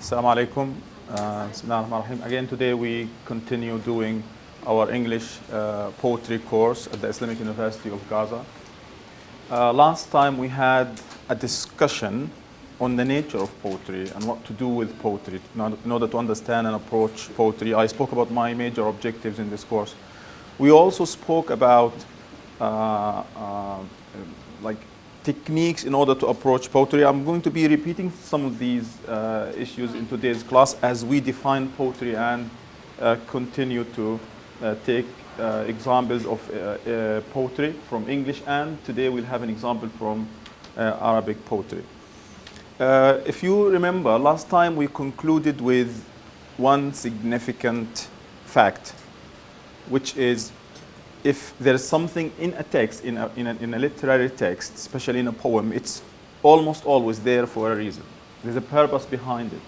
Assalamu alaikum. Bismillahirrahmanirrahim. Again, today we continue doing our English poetry course at the Islamic University of Gaza. Last time we had a discussion on the nature of poetry and what to do with poetry in order to understand and approach poetry. I spoke about my major objectives in this course. We also spoke about like techniques in order to approach poetry. I'm going to be repeating some of these issues in today's class as we define poetry and continue to take examples of poetry from English, and today we'll have an example from Arabic poetry. If you remember, last time we concluded with one significant fact, which is if there's something in a text, in a literary text, especially in a poem, it's almost always there for a reason. There's a purpose behind it.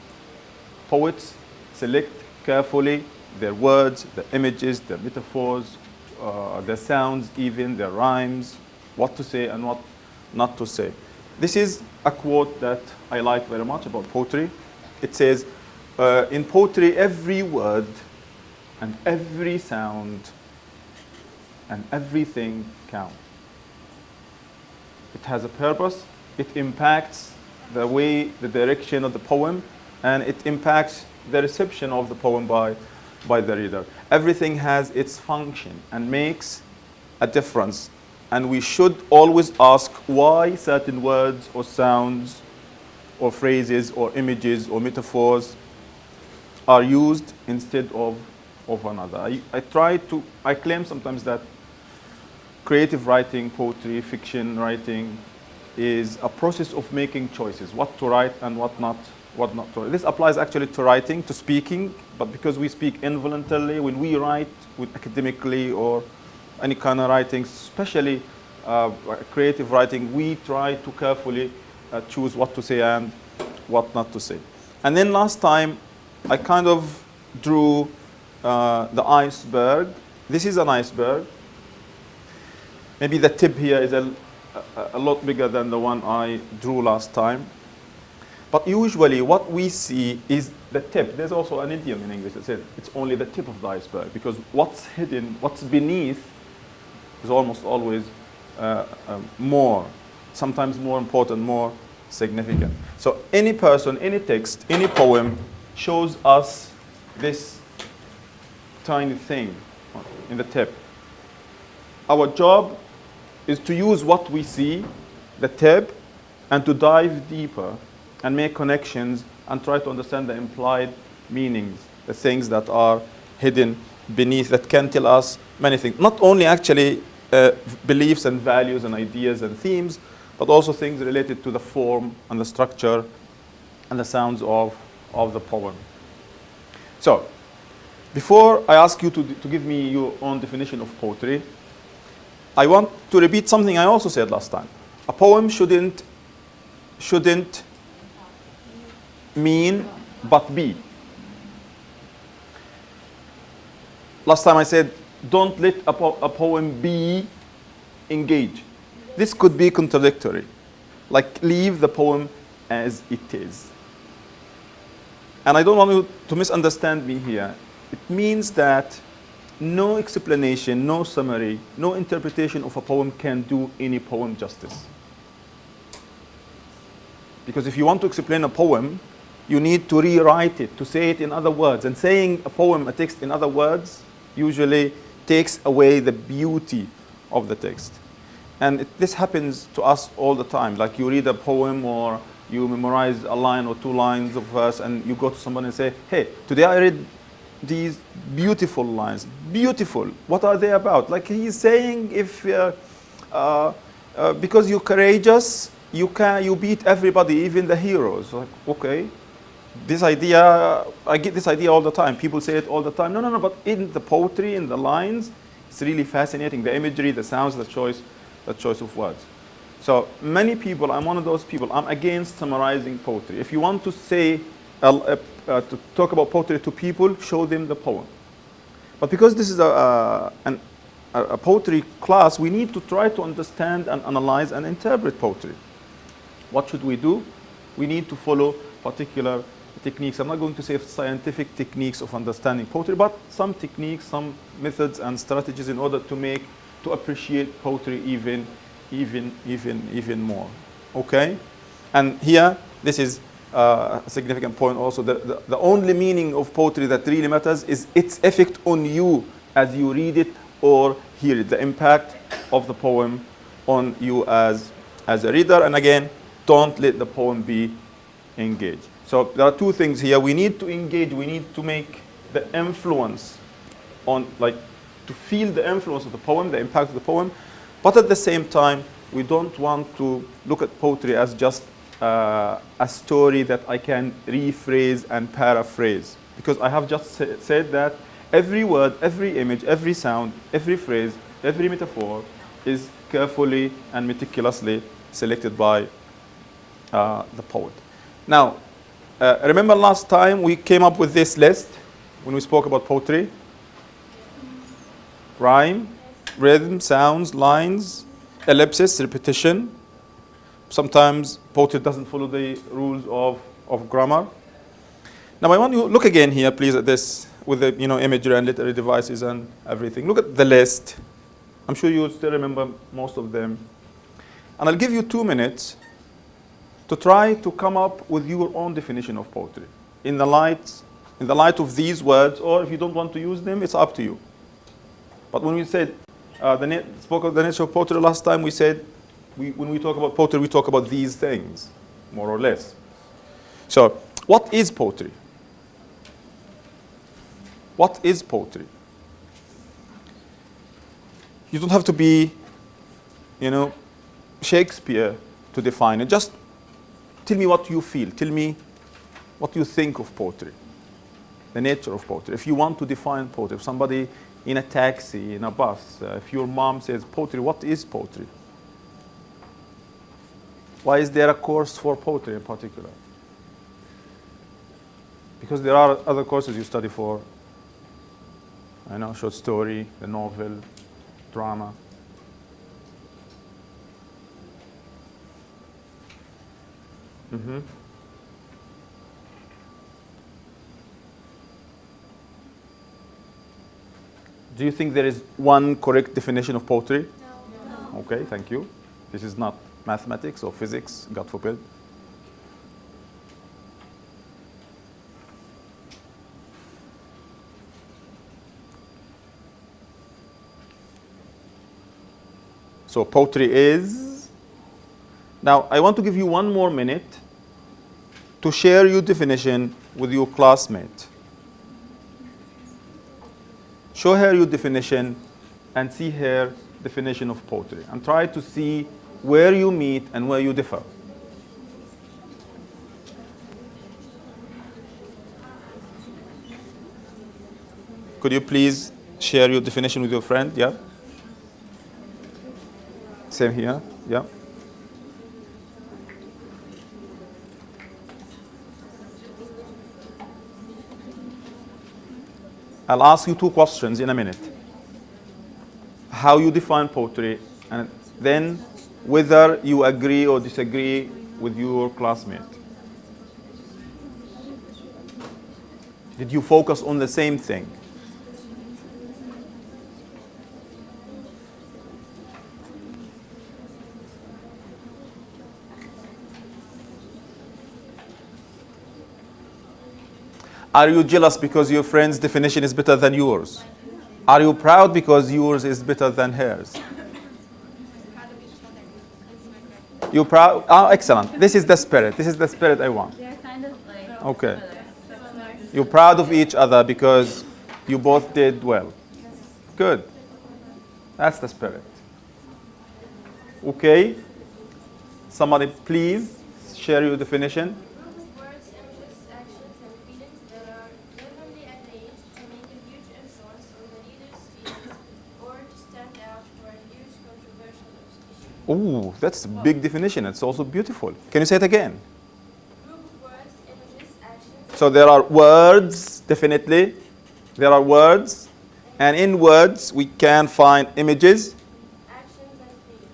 Poets select carefully their words, their images, their metaphors, their sounds, even their rhymes, what to say and what not to say. This is a quote that I like very much about poetry. It says, in poetry, every word and every sound and everything counts. It has a purpose, it impacts the way, the direction of the poem, and it impacts the reception of the poem by the reader. Everything has its function and makes a difference. And we should always ask why certain words or sounds or phrases or images or metaphors are used instead of another. I claim sometimes that creative writing, poetry, fiction writing is a process of making choices, what to write and what not to write. This applies actually to writing, to speaking, but because we speak involuntarily, when we write with academically or any kind of writing, especially creative writing, we try to carefully choose what to say and what not to say. And then last time, I kind of drew the iceberg. This is an iceberg. Maybe the tip here is a lot bigger than the one I drew last time. But usually what we see is the tip. There's also an idiom in English that says it's only the tip of the iceberg, because what's hidden, what's beneath is almost always more, sometimes more important, more significant. So any person, any text, any poem shows us this tiny thing in the tip. Our job is to use what we see, the tip, and to dive deeper and make connections and try to understand the implied meanings, the things that are hidden beneath that can tell us many things. Not only actually beliefs and values and ideas and themes, but also things related to the form and the structure and the sounds of the poem. So, before I ask you to give me your own definition of poetry, I want to repeat something I also said last time. A poem shouldn't mean but be. Last time I said, don't let a poem be engaged. This could be contradictory. Like, leave the poem as it is. And I don't want you to misunderstand me here. It means that no explanation, no summary, no interpretation of a poem can do any poem justice. Because if you want to explain a poem, you need to rewrite it, to say it in other words. And saying a poem, a text in other words, usually takes away the beauty of the text. And this happens to us all the time. Like, you read a poem or you memorize a line or two lines of verse, and you go to someone and say, hey, today I read these beautiful lines. Beautiful. What are they about? Like, he's saying, if because you're courageous, you beat everybody, even the heroes. Like, okay, this idea, I get this idea all the time. People say it all the time. No. But in the poetry, in the lines, it's really fascinating. The imagery, the sounds, the choice of words. So many people, I'm one of those people. I'm against summarizing poetry. If you want to say to talk about poetry to people, show them the poem. But because this is a poetry class, we need to try to understand and analyze and interpret poetry. What should we do? We need to follow particular techniques. I'm not going to say scientific techniques of understanding poetry, but some techniques, some methods and strategies in order to appreciate poetry even more. Okay? And here, this is a significant point also. The only meaning of poetry that really matters is its effect on you as you read it or hear it, the impact of the poem on you as a reader. And again, don't let the poem be engaged. So there are two things here. We need to engage, we need to make the influence on, like, to feel the influence of the poem, the impact of the poem, but at the same time, we don't want to look at poetry as just a story that I can rephrase and paraphrase. Because I have just said that every word, every image, every sound, every phrase, every metaphor is carefully and meticulously selected by the poet. Now, remember last time we came up with this list when we spoke about poetry? Rhyme, rhythm, sounds, lines, ellipsis, repetition. Sometimes poetry doesn't follow the rules of grammar. Now I want you to look again here, please, at this with the imagery and literary devices and everything. Look at the list. I'm sure you still remember most of them. And I'll give you 2 minutes to try to come up with your own definition of poetry in the light of these words, or if you don't want to use them, it's up to you. But when we said spoke of the nature of poetry last time, we said when we talk about poetry, we talk about these things, more or less. So, what is poetry? What is poetry? You don't have to be, Shakespeare to define it. Just tell me what you feel. Tell me what you think of poetry, the nature of poetry. If you want to define poetry, if somebody in a taxi, in a bus, if your mom says poetry, what is poetry? Why is there a course for poetry in particular? Because there are other courses you study for, short story, the novel, drama. Mm-hmm. Do you think there is one correct definition of poetry? No. Okay, thank you. This is not mathematics or physics, God forbid. So poetry is... Now, I want to give you 1 more minute to share your definition with your classmate. Show her your definition and see her definition of poetry. And try to see where you meet and where you differ. Could you please share your definition with your friend? Yeah? Same here. Yeah? I'll ask you 2 questions in a minute. How you define poetry, and then whether you agree or disagree with your classmate. Did you focus on the same thing? Are you jealous because your friend's definition is better than yours? Are you proud because yours is better than hers? You proud? Oh, excellent. This is the spirit. This is the spirit I want. They're kind of like okay. You're proud of each other because you both did well. Yes. Good. That's the spirit. Okay. Somebody please share your definition. Words, images, actions, and feelings that are randomly arranged to make a huge influence on the reader's feelings or to stand out for a huge controversial issue. Ooh, that's a big definition. It's also beautiful. Can you say it again? Group of words, images, actions. So there are words, definitely. There are words. And in words, we can find images. Actions and feelings.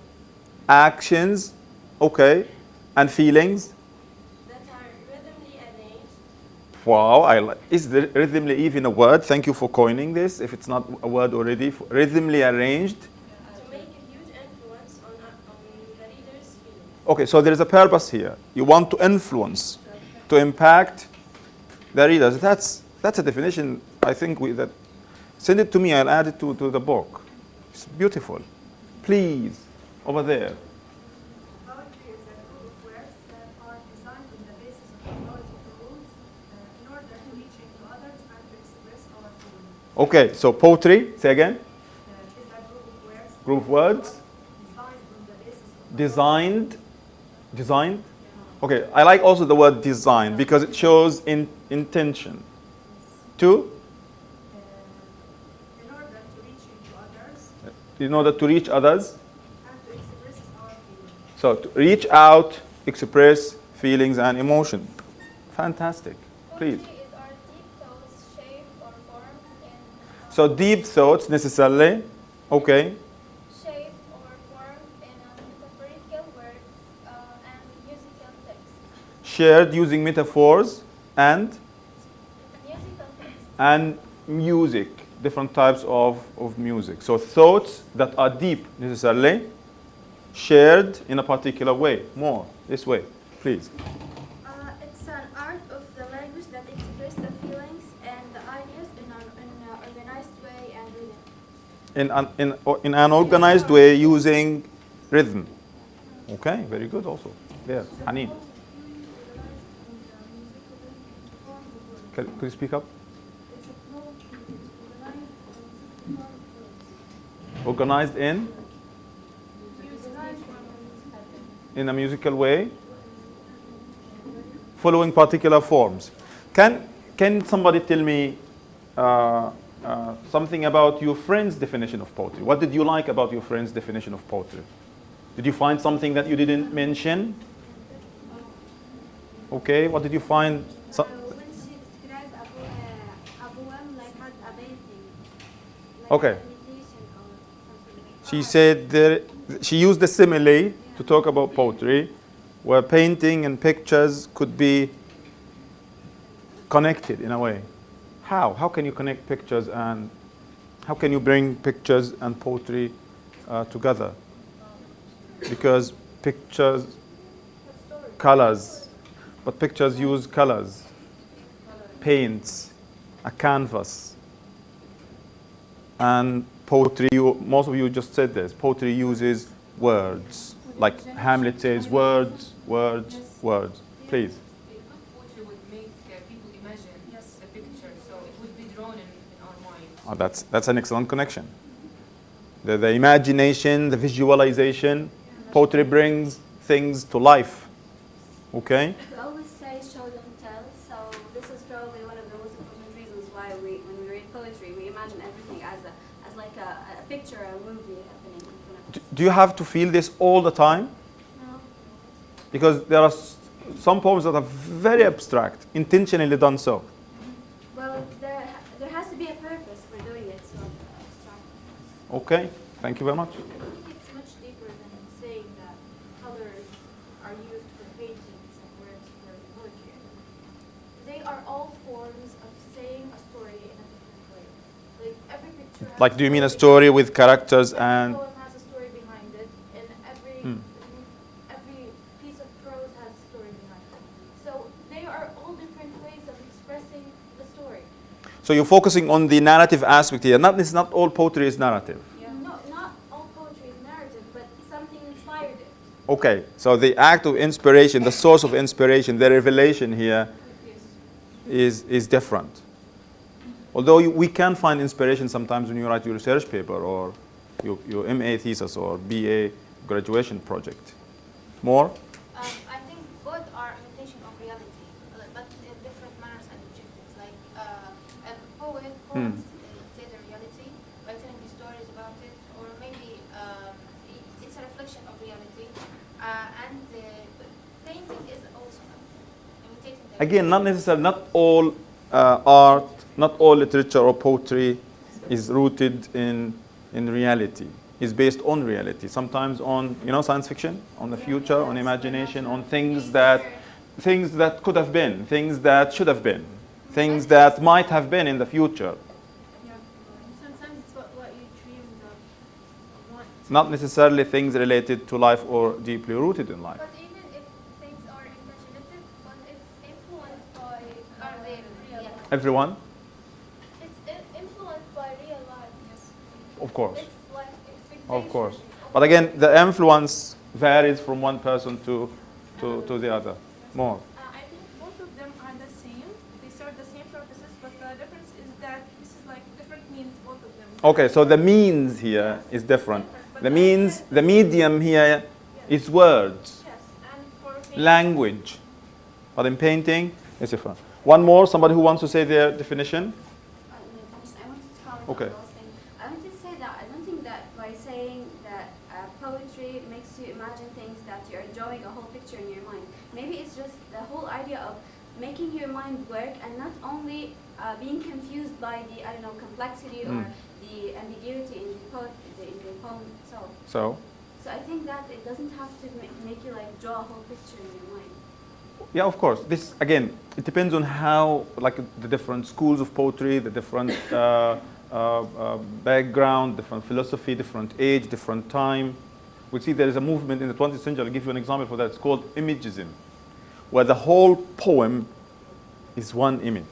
Actions. Okay. And feelings. That are randomly arranged Wow, is the rhythmly even a word? Thank you for coining this. If it's not a word already, rhythmly arranged. To make a huge influence on the reader's feelings. Okay, so there is a purpose here. You want to influence, to impact the readers. That's a definition. I think that send it to me. I'll add it to the book. It's beautiful. Please, over there. Poetry is a group of words that are designed on the basis of technological rules in order to reach into others and to express our feelings. Okay, so poetry, say again. Is a group of words Group of words. designed on the basis of Designed. Okay, I like also the word design because it shows intention. To? in order to reach into others In order to reach others. and to express our feelings. So to reach out, express feelings and emotion. Fantastic. Please. Poetry is our deep thoughts shaped or formed in So deep thoughts necessarily. Okay. shaped or formed in metaphorical words and musical text. Shared using metaphors and Musical text. music. Different types of music. So thoughts that are deep necessarily. Shared in a particular way. More. This way. Please. It's an art of the language that expresses the feelings and the ideas in an organized way and rhythm. In an organized way using rhythm. Okay, very good also. There, Haneen. Could you speak up? Organized in a musical way, following particular forms. Can somebody tell me something about your friend's definition of poetry? What did you like about your friend's definition of poetry? Did you find something that you didn't mention? Okay, what did you find? When she described a poem like as a painting, like Okay. an imitation or something like She said she used the simile to talk about poetry, where painting and pictures could be connected in a way. How? How can you connect pictures and how can you bring pictures and poetry together? Because pictures, colors, but pictures use colors, paints, a canvas, and poetry. Most of you just said this. Poetry uses words, like Hamlet says, words, words, words. Please. Good poetry would make people imagine the picture, so it would be drawn in our minds. Oh, that's an excellent connection. The imagination, the visualization, poetry brings things to life. Okay? We always say show don't tell, so this is probably one of the most important reasons why when we read poetry, we imagine everything as like a picture, a movie happening in front of us. Do you have to feel this all the time? No. Because there are some poems that are very abstract, intentionally done so. Well, there has to be a purpose for doing it, so abstract. Okay? Thank you very much. I think it's much deeper than saying that colors are used for paintings and words for poetry. They are all forms of saying a story in a different way. Like every picture has Like, do you mean a story with characters and... Every poem has a story behind it, and every piece of prose has a story behind it. So they are all different ways of expressing the story. So you're focusing on the narrative aspect here. It's not all poetry is narrative. No, not all poetry is narrative, but something inspired it. Okay, so the act of inspiration, the source of inspiration, the revelation here is different. Although we can find inspiration sometimes when you write your research paper or your MA thesis or BA graduation project. More? I think both are imitation of reality, but in different manners and objectives. Like a poems say the reality by telling you stories about it, or maybe it's a reflection of reality. And painting is also imitating the Again, not necessarily, not all art, not all literature or poetry is rooted in reality. It's based on reality. Sometimes on, science fiction, on the future, on imagination, on things that could have been, things that should have been. things that might have been in the future. Yeah. Sometimes it's what you dreamed of want. Not necessarily things related to life or deeply rooted in life. But even if things are imaginative, but it's influenced by Are they real yeah. life. Everyone? It's influenced by real life. Yes. Of course. It's like expectations. Of course. But again, the influence varies from one person to the other. More. I think both of them are the same. They serve the same purposes, but the difference is that this is like different means, both of them. Okay, so the means here is different. The means, the medium here is words, Yes, and for painting, language. But in painting, it's different. One more, somebody who wants to say their definition? I wanted to comment Okay. on the last thing. I wanted to say that I don't think that by saying that poetry makes you imagine things that you're drawing a whole picture in your mind. Maybe it's just the whole idea of making your mind work and not only being confused by the, I don't know, complexity or the ambiguity in the poem itself. So, So I think that it doesn't have to make you like draw a whole picture in your mind. yeah, of course. This, again, it depends on how, like the different schools of poetry, the different background, different philosophy, different age, different time. We see there is a movement in the 20th century. I'll give you an example for that. It's called imagism, where the whole poem is one image,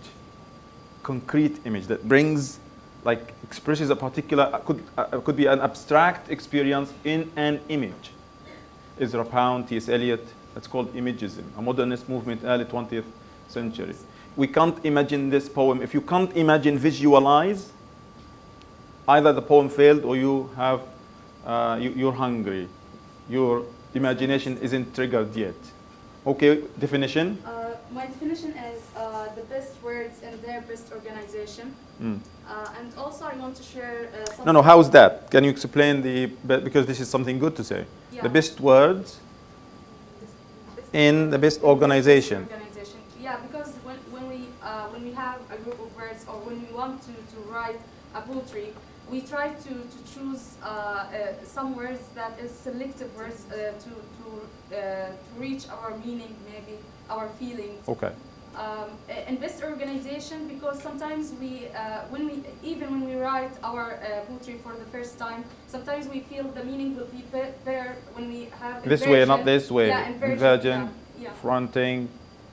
concrete image that brings, like, expresses a particular, could be an abstract experience in an image. Ezra Pound, T.S. Eliot, that's called imagism, a modernist movement, early 20th century. We can't imagine this poem. If you can't imagine, visualize, either the poem failed or you have, you're hungry. Your imagination isn't triggered yet. Okay, definition? My definition is the best words in their best organization. And also I want to share something. No, how's that? Can you explain because this is something good to say. Yeah. The best words in the best organization. Yeah, because when we have a group of words or when we want to write a poetry, we try to choose some words that is selective words to reach our meaning, maybe our feelings. Okay. In best organization, because sometimes when we write our poetry for the first time, sometimes we feel the meaning will be better when we have This way, not this way. Yeah, Inversion, yeah. fronting,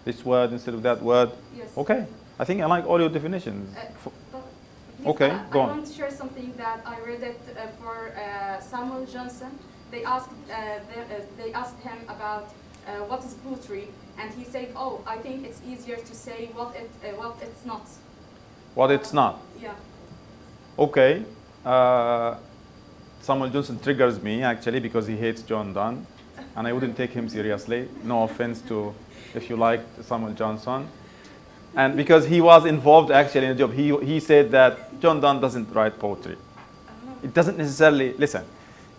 this word instead of that word. Yes. Okay. I think I like all your definitions. But Okay, go on. I want to share something that I read it for Samuel Johnson. They asked him about what is poetry, and he said, "Oh, I think it's easier to say what it's not." What it's not. Yeah. Okay. Samuel Johnson triggers me actually because he hates John Donne, and I wouldn't take him seriously. No offense to if you like Samuel Johnson. And because he was involved actually in the job, he said that John Donne doesn't write poetry. It doesn't necessarily, listen,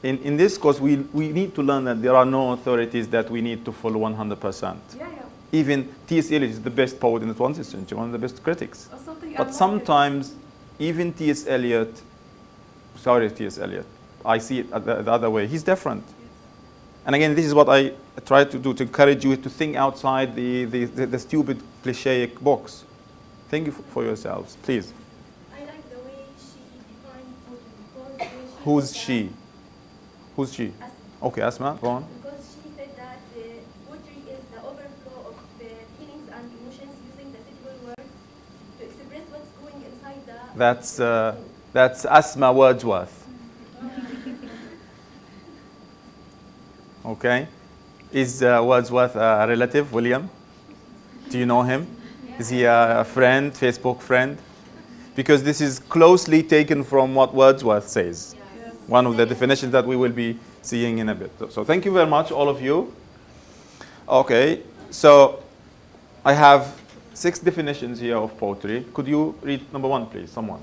in this course we need to learn that there are no authorities that we need to follow 100%. Yeah. Even T.S. Eliot is the best poet in the 20th century, one of the best critics. Or something. But sometimes even T.S. Eliot, I see it the other way, he's different. And again, this is what I try to do, to encourage you to think outside the stupid cliche box. Think for yourselves, please. I like the way she defined poetry because Who's she? Who's she? Asma. Okay, Asma, go on. Because she said that poetry is the overflow of feelings and emotions using the suitable words to express what's going inside the. That's Asma Wordsworth. Okay. Is Wordsworth a relative, William? Do you know him? Is he a friend, Facebook friend? Because this is closely taken from what Wordsworth says. One of the definitions that we will be seeing in a bit. So thank you very much, all of you. Okay, so I have 6 definitions here of poetry. Could you read number 1, please, someone?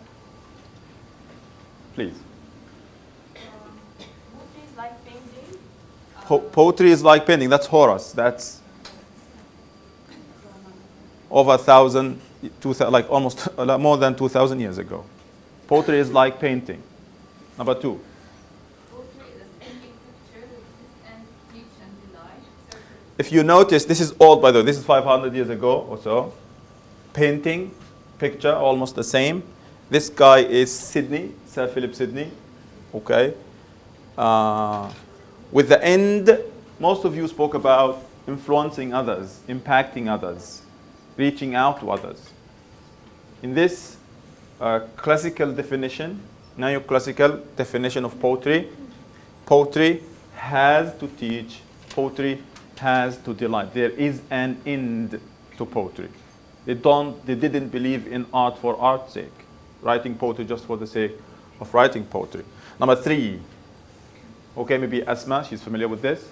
Please. Poetry is like painting. Poetry is like painting. That's Horace. That's over 1,000, like almost more than 2,000 years ago. Poetry is like painting. Number 2. Poetry is a painting picture that exists and teach and delight. If you notice, this is old, by the way. This is 500 years ago or so. Painting, picture, almost the same. This guy is Sidney, Sir Philip Sidney. Okay. With the end, most of you spoke about influencing others, impacting others, reaching out to others. In this classical definition, neoclassical definition of poetry, poetry has to teach, poetry has to delight. There is an end to poetry. They didn't believe in art for art's sake, writing poetry just for the sake of writing poetry. Number 3. Okay, maybe Asma, she's familiar with this.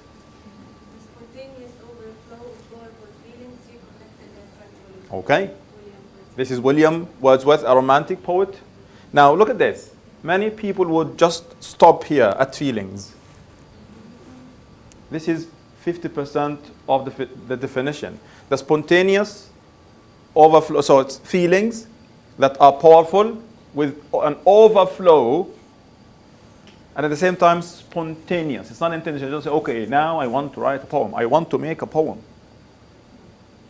Spontaneous overflow of powerful feelings reconnected and tranquility. Okay. This is William Wordsworth, a romantic poet. Now look at this. Many people would just stop here at feelings. This is 50% of the definition. The spontaneous overflow, so it's feelings that are powerful with an overflow, and at the same time spontaneous. It's not intentional. You don't say, okay, now I want to write a poem. I want to make a poem.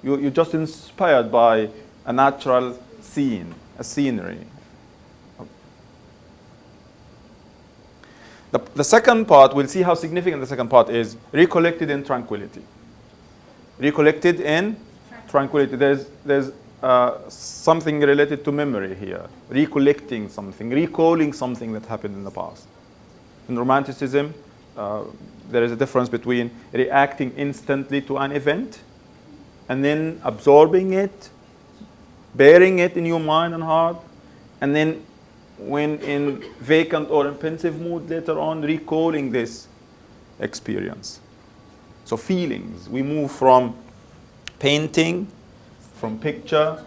You're just inspired by a natural scene, a scenery. The second part, we'll see how significant the second part is, recollected in tranquility. Recollected in tranquility. There's something related to memory here. Recollecting something, recalling something that happened in the past. In Romanticism, there is a difference between reacting instantly to an event and then absorbing it, bearing it in your mind and heart, and then when in vacant or in pensive mood later on, recalling this experience. So feelings, we move from painting, from picture,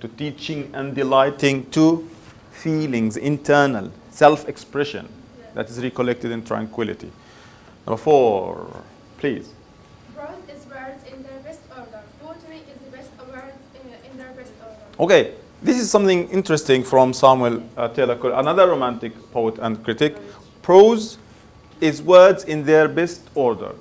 to teaching and delighting, to feelings, internal, self-expression that is recollected in tranquility. Number 4, please. Prose is words in their best order. Poetry is the best words in their best order. Okay, this is something interesting from Samuel Taylor, another romantic poet and critic. Prose is words in their best order.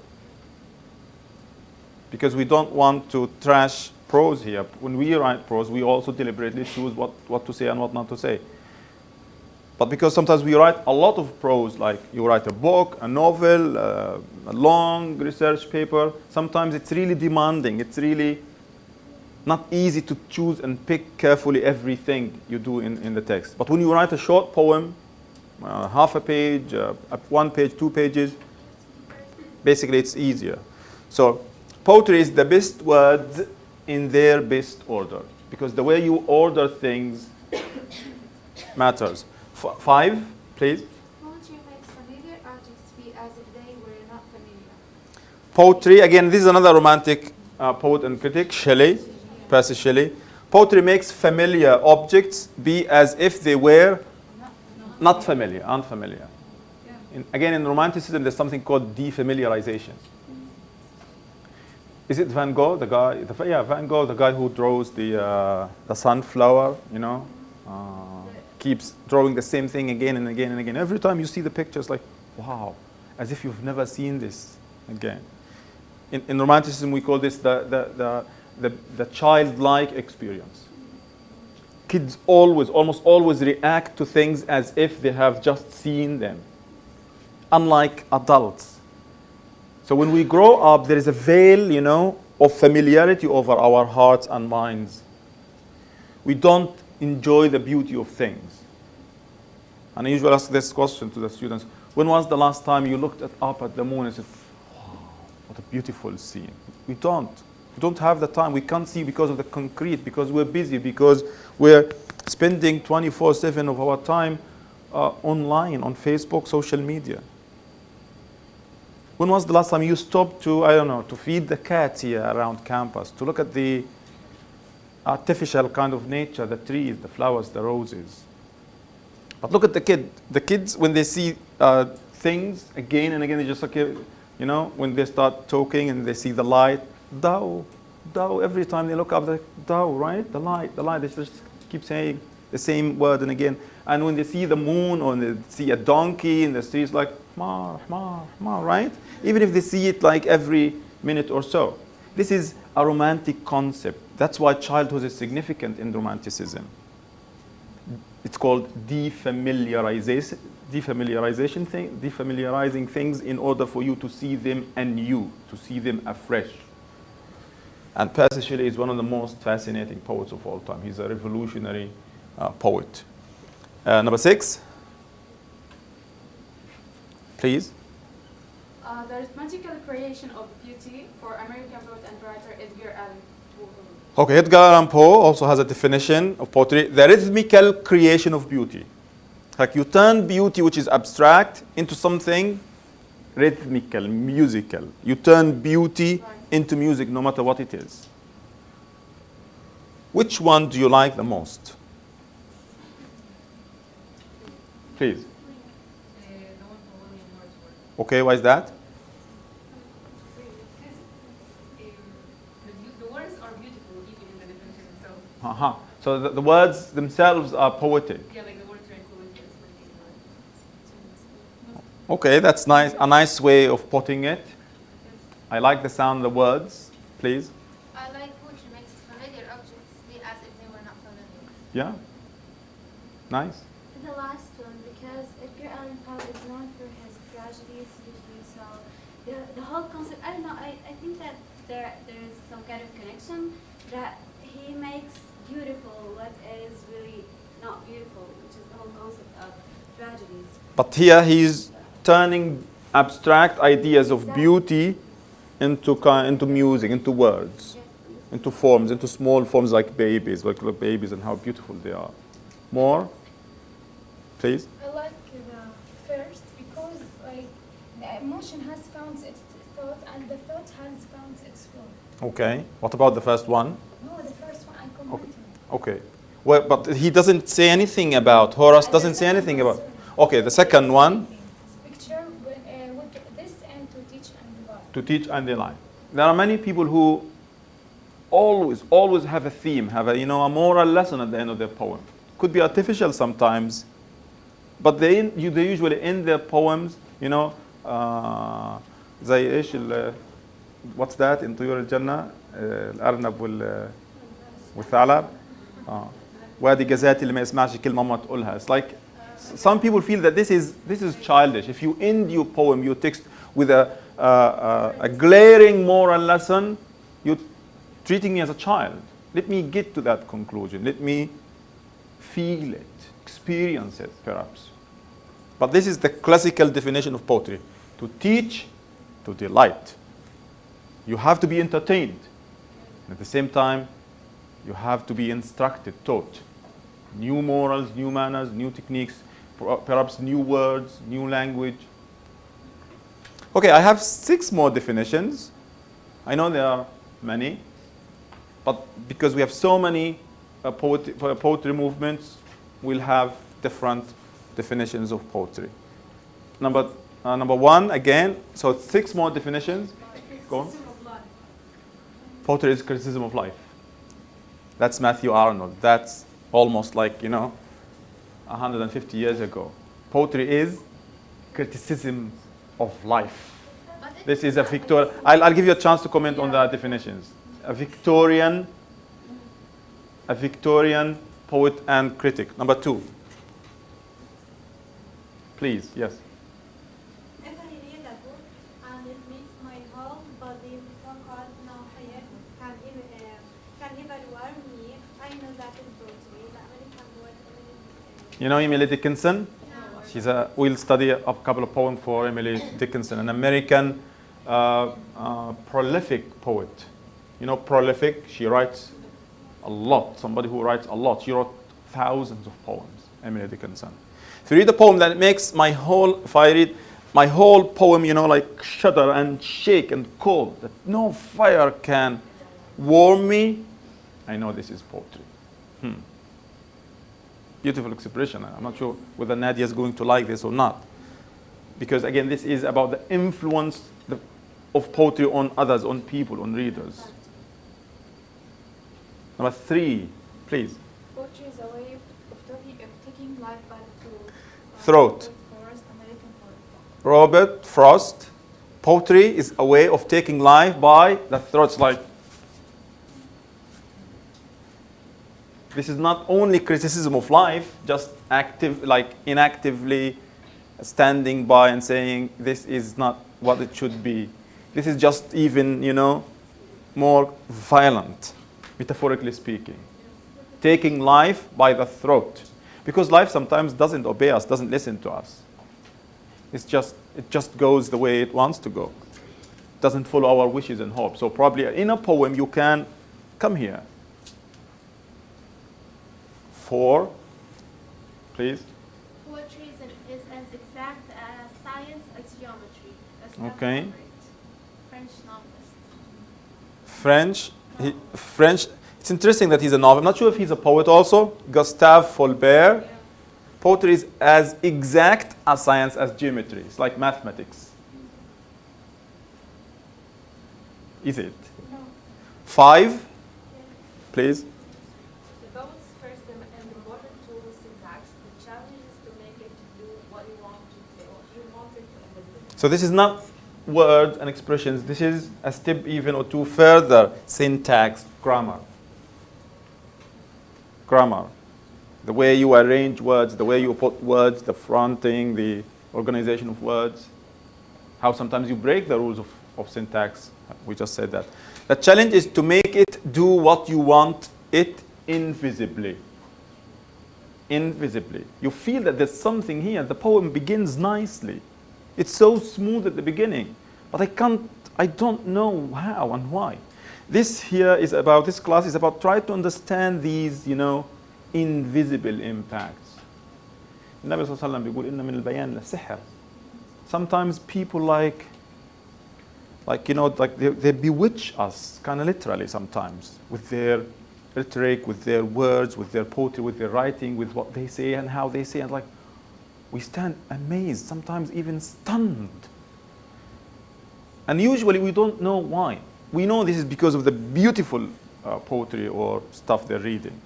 Because we don't want to trash prose here. When we write prose, we also deliberately choose what to say and what not to say. But because sometimes we write a lot of prose, like you write a book, a novel, a long research paper, sometimes it's really demanding. It's really not easy to choose and pick carefully everything you do in the text. But when you write a short poem, half a page, 1 page, 2 pages, basically it's easier. So poetry is the best words in their best order, because the way you order things matters. 5, please. Poetry makes familiar objects feel as if they were not familiar. Poetry, again, this is another romantic poet and critic, Shelley, Percy Shelley. Poetry makes familiar objects be as if they were not familiar, unfamiliar. Again, in Romanticism, there's something called defamiliarization. Is it Van Gogh, the guy? Van Gogh, the guy who draws the sunflower, you know, keeps drawing the same thing again and again and again. Every time you see the picture, it's like, wow, as if you've never seen this again. In Romanticism, we call this the childlike experience. Kids almost always react to things as if they have just seen them, unlike adults. So when we grow up, there is a veil, you know, of familiarity over our hearts and minds. We don't enjoy the beauty of things. And I usually ask this question to the students: when was the last time you looked up at the moon and said, wow, what a beautiful scene? We don't have the time. We can't see because of the concrete, because we're busy, because we're spending 24/7 of our time online, on Facebook, social media. When was the last time you stopped to, I don't know, to feed the cats here around campus, to look at the artificial kind of nature, the trees, the flowers, the roses? But look at the kid. The kids, when they see things again and again, they just like, you know, when they start talking and they see the light, Dao, every time they look up, the Dao, right? The light, they just keep saying the same word and again. And when they see the moon or they see a donkey in the streets, like, ma, right? Even if they see it like every minute or so. This is a romantic concept. That's why childhood is significant in Romanticism. It's called defamiliarizing things in order for you to see them anew, to see them afresh. And Percy Shelley is one of the most fascinating poets of all time. He's a revolutionary poet. Number 6. Please. The arithmetical creation of beauty for American poet and writer Edgar Allan Poe. Okay, Edgar Allan Poe also has a definition of poetry. The rhythmical creation of beauty. Like you turn beauty, which is abstract, into something rhythmical, musical. You turn beauty into music, no matter what it is. Which one do you like the most? Please. Okay, why is that? The words are beautiful, even in the definition itself. Uh-huh. So the words themselves are poetic. Yeah, like the word tranquility is my favorite. Okay, that's nice. A nice way of putting it. I like the sound of the words. Please. I like poetry makes familiar objects be as if they were not familiar. Yeah. Nice. The last one, because Edgar Allan Poe is known for his tragedies usually, so the whole concept, I don't know, I think that there is some kind of connection that he makes beautiful what is really not beautiful, which is the whole concept of tragedies. But here he's turning abstract ideas of beauty into music, into words, into forms, into small forms like babies, like little babies, and how beautiful they are. More, please. I like the first because like the emotion has found its thought and the thought has found its form. Okay. What about the first one? No, the first one I commented. Okay. Well, but he doesn't say anything about, Horace doesn't say anything about. Okay, the second one. Picture with this and to teach and divide. To teach and delight. There are many people who always have a theme, have a moral lesson at the end of their poem. Could be artificial sometimes, but they usually end their poems, زي ايش what's that in طيور الجنة الأرنب والثعلب وادي جزاتي اللي ما يسمعش كلمة ما تقولها. It's like some people feel that this is childish. If you end your poem, your text with a glaring moral lesson, you're treating me as a child. Let me get to that conclusion. Let me feel it, experience it, perhaps. But this is the classical definition of poetry: to teach, to delight. You have to be entertained. And at the same time, you have to be instructed, taught. New morals, new manners, new techniques, perhaps new words, new language. Okay, I have 6 more definitions. I know there are many, but because we have so many poetry movements, we'll have different definitions of poetry. Number 1, again, so 6 more definitions. Go on. Poetry is criticism of life. That's Matthew Arnold. That's almost like, 150 years ago. Poetry is criticism of life. This is a Victorian. I'll give you a chance to comment on the definitions. A Victorian poet and critic. Number 2. Please, yes. If I read a book and it makes my whole body فقط ناحية can overwhelm me, I know that is poetry. The American poet. You know Emily Dickinson? We'll study a couple of poems for Emily Dickinson, an American prolific poet. Prolific, she writes a lot. Somebody who writes a lot. She wrote thousands of poems, Emily Dickinson. If you read a poem that makes if I read my whole poem, like shudder and shake and cold, that no fire can warm me, I know this is poetry. Beautiful expression. I'm not sure whether Nadia is going to like this or not. Because again, this is about the influence of poetry on others, on people, on readers. Number 3, please. Poetry is a way of taking life by the Throat. Robert Frost. Poetry is a way of taking life by the throat. Like This is not only criticism of life, just active, like inactively standing by and saying this is not what it should be. This is just even, you know, more violent, metaphorically speaking. Taking life by the throat. Because life sometimes doesn't obey us, doesn't listen to us. It just goes the way it wants to go. Doesn't follow our wishes and hopes. So probably in a poem you can come here. 4, please. Poetry is as exact as science as geometry. Okay. French novelist. French. It's interesting that he's a novelist. I'm not sure if he's a poet also. Gustave Flaubert. Poetry is as exact as science as geometry. It's like mathematics. Is it? No. 5, please. The poet's first and important tool is syntax. The challenge is to make it do what you want to do. You want it to do. So this is not words and expressions. This is a step even or two further. Syntax, grammar. Grammar. The way you arrange words, the way you put words, the fronting, the organization of words. How sometimes you break the rules of syntax. We just said that. The challenge is to make it do what you want it invisibly. Invisibly. You feel that there's something here. The poem begins nicely. It's so smooth at the beginning. But I don't know how and why. This class is about trying to understand these, you know, invisible impacts. النبي صلى الله عليه وسلم بيقول إن من البيان لسحر. Sometimes people they bewitch us, kind of literally sometimes, with their rhetoric, with their words, with their poetry, with their writing, with what they say and how they say, and like we stand amazed, sometimes even stunned. And usually we don't know why. We know this is because of the beautiful poetry or stuff they're reading.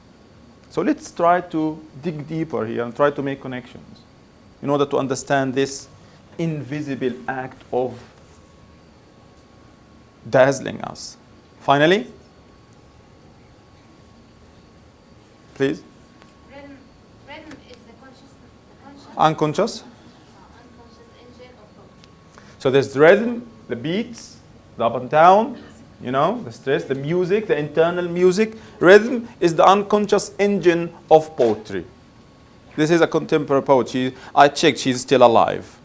So let's try to dig deeper here and try to make connections in order to understand this invisible act of dazzling us. Finally, please. Rhythm is the Unconscious. unconscious engine of poetry. So there's rhythm, the beats, the up and down, you know, the stress, the music, the internal music. Rhythm is the unconscious engine of poetry. This is a contemporary poet. I checked, she's still alive.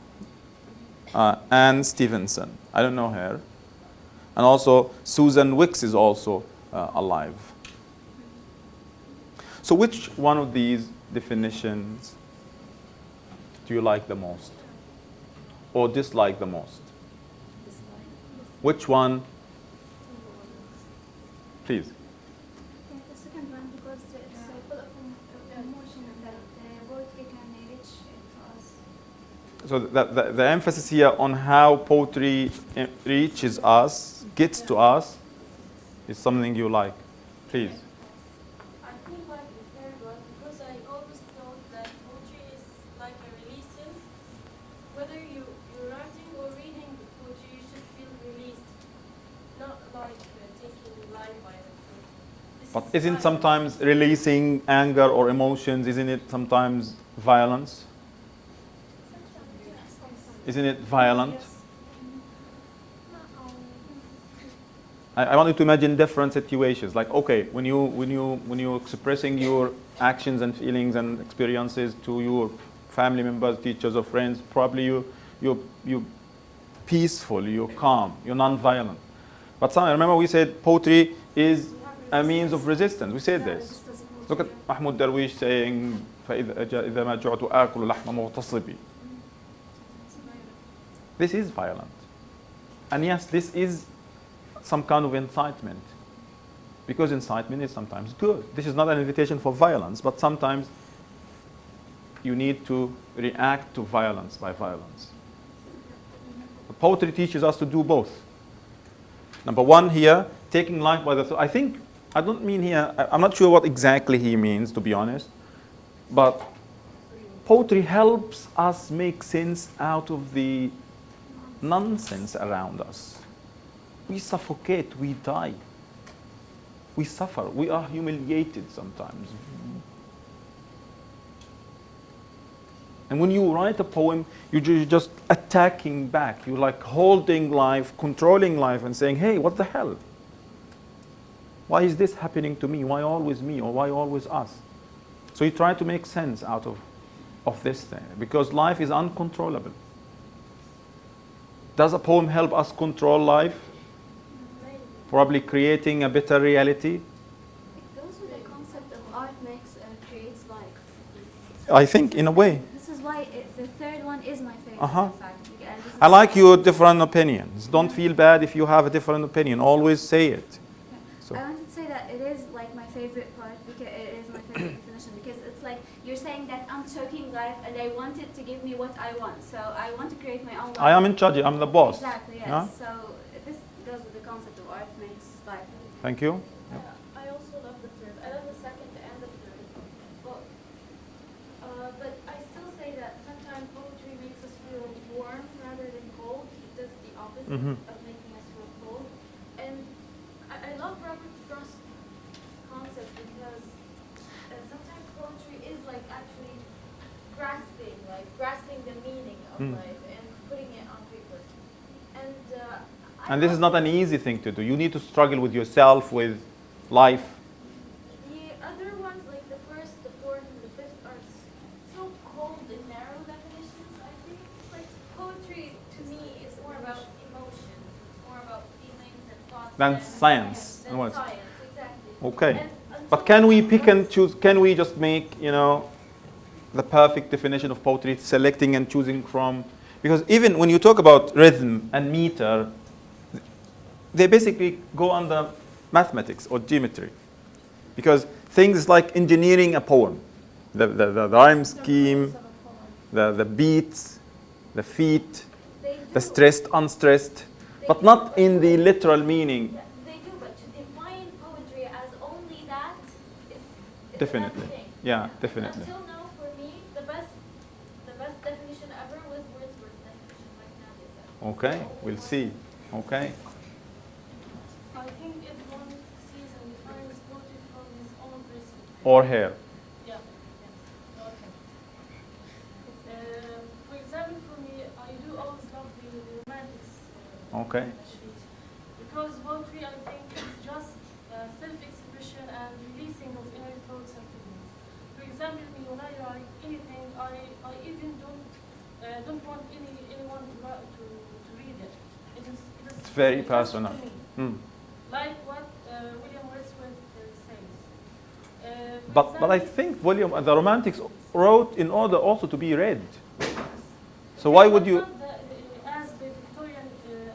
Anne Stevenson. I don't know her. And also Susan Wicks is also alive. So which one of these definitions do you like the most? Or dislike the most? Which one? Please. The second one, because it's full of emotion that poetry can reach to us. So the emphasis here on how poetry reaches us, gets to us, is something you like. Please. I feel like the third one because I always thought that poetry is like a releasing. Whether you're writing or reading the poetry, you should feel released, not like taking life by the But isn't sometimes releasing anger or emotions, isn't it sometimes violence? Isn't it violent? I want you to imagine different situations. Like, okay, when you're expressing your actions and feelings and experiences to your family members, teachers, or friends, probably you're peaceful, you're calm, you're non-violent. But remember we said poetry is a means of resistance. We said this. Look at Mahmoud Darwish saying, فإذا ما جعت آكل لحم مغتصبي. This is violent. And yes, this is some kind of incitement. Because incitement is sometimes good. This is not an invitation for violence, but sometimes you need to react to violence by violence. The poetry teaches us to do both. Number one here, taking life by the throat. I don't mean here, I'm not sure what exactly he means, to be honest, but poetry helps us make sense out of the nonsense around us. We suffocate, we die. we suffer. We are humiliated sometimes. And when you write a poem, you're just attacking back. You're like holding life, controlling life, and saying, hey, what the hell? Why is this happening to me? Why always me? Or why always us? So you try to make sense out of this thing, because life is uncontrollable. Does a poem help us control life? Probably creating a better reality. It goes with the concept of art creates life. I think, in a way. This is why the third one is my favorite, Uh-huh. in fact. And this is I like your different opinions. Don't feel bad if you have a different opinion. Always say it. So. I wanted to say that it is like my favorite part, because it is my favorite definition, because it's like you're saying that I'm choking life and I want it to give me what I want. So I want to create my own life. I am in charge. I'm the boss. Exactly, yes. Yeah? So this goes with the concept of art makes life. Thank you. I also love the third. I love the second and the third. But I still say that sometimes poetry makes us feel warm rather than cold. It does the opposite of making us feel cold. And I love Robert Frost's concept because sometimes poetry is like actually grasping the meaning of life and putting it on paper. And this is not an easy thing to do. You need to struggle with yourself, with life. The other ones, like the first, the fourth, and the fifth, are so cold and narrow definitions, I think. It's like poetry, to me, is more about emotions. It's more about feelings and thoughts. Than science. Than science, exactly. Okay. And But can we pick and choose? Can we just make, the perfect definition of poetry, selecting and choosing from? Because even when you talk about rhythm and meter, they basically go under mathematics or geometry. Because things like engineering a poem, the rhyme scheme, the beats, the feet, the stressed, unstressed, but not in the literal meaning. Yeah, they do, but to define poetry as only that is Definitely. another thing. Yeah, definitely. Until now, for me, the best definition ever was Wordsworth's definition, like Nadia said. Okay, we'll see. Okay. I think everyone sees and defines poetry from his own perspective. Or hair. Yeah. Okay. For example, for me, I do always love the romantics. Okay. Actually, because poetry, I think, is just self-expression and releasing of inner thoughts and feelings. For example, when I write anything, I even don't want anyone to read it. It is It's very just personal. to me. Like what William Wordsworth says. For But I example, think the Romantics wrote in order also to be read. So why would you? As the Victorian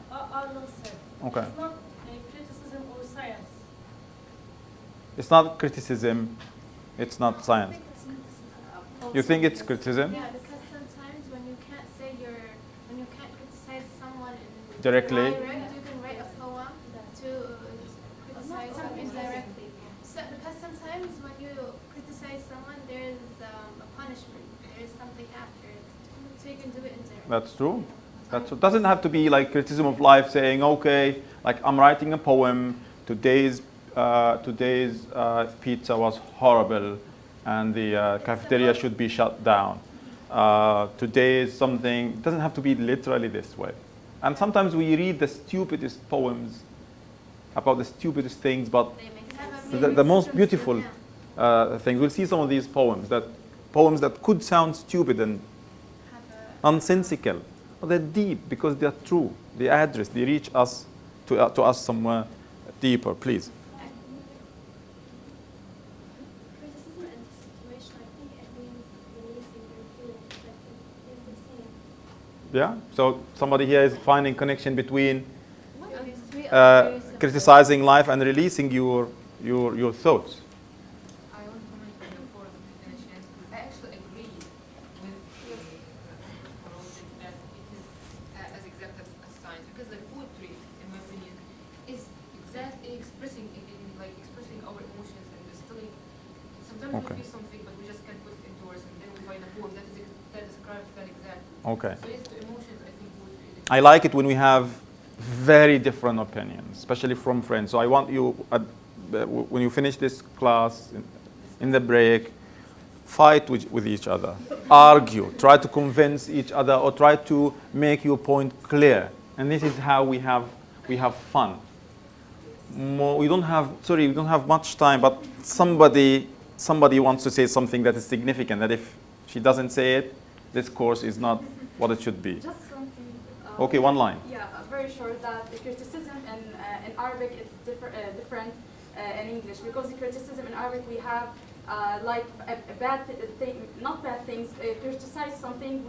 Arnold said, Okay. it's not a criticism or science. It's not criticism. It's not science. You think it's criticism? Yeah, because sometimes when you can't criticize someone Directly. you can write a poem to criticize someone indirectly. So because sometimes when you criticize someone, there's a punishment. There's something after it. So you can do it indirectly. That's true. It doesn't have to be like criticism of life, saying, okay, like I'm writing a poem. Today's pizza was horrible, and the cafeteria should be shut down. Today's something. It doesn't have to be literally this way. And sometimes we read the stupidest poems about the stupidest things, but the most beautiful things. We'll see some of these poems that could sound stupid and nonsensical, but they're deep because they're true. They reach us to us somewhere deeper. Please. Criticism and situation, I think it means releasing your feelings. Like it's the same. Yeah. So somebody here is finding connection between Three other ways of criticizing life and releasing your thoughts. I want to comment on the fourth definition. I actually agree with that it is as exact as science, because like poetry, in my opinion, is exactly expressing our emotions and distilling. Sometimes Okay. we feel something, but we just can't put it into words, and then we find a poem that describes that exactly. Okay. So it's the emotions, I think, poetry. I like it when we have very different opinions, especially from friends. So I want you when you finish this class, in the break, fight with each other, argue, try to convince each other, or try to make your point clear. And this is how we have fun. We don't have much time, but somebody wants to say something that is significant, that if she doesn't say it, this course is not what it should be. Just something. Okay, one line. Yeah, very short. That the criticism in Arabic is different in English, because the criticism in Arabic we have like a bad thing, not bad things. Criticize something,